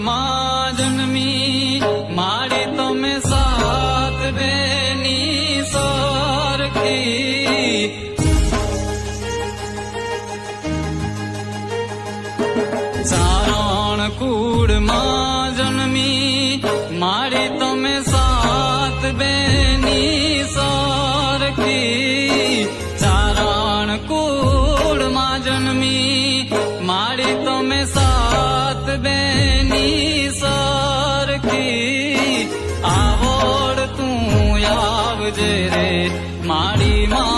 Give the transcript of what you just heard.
કુળમાં જન્મી મારી તમે સાત બેની સરખી ચારણ કુળમાં જન્મી મારી તમે સાત બેની સરખી ચારણ કુળમાં જન્મી મારી તમે સાત બેની સરખી આવડ તું આવજે રે મારી માં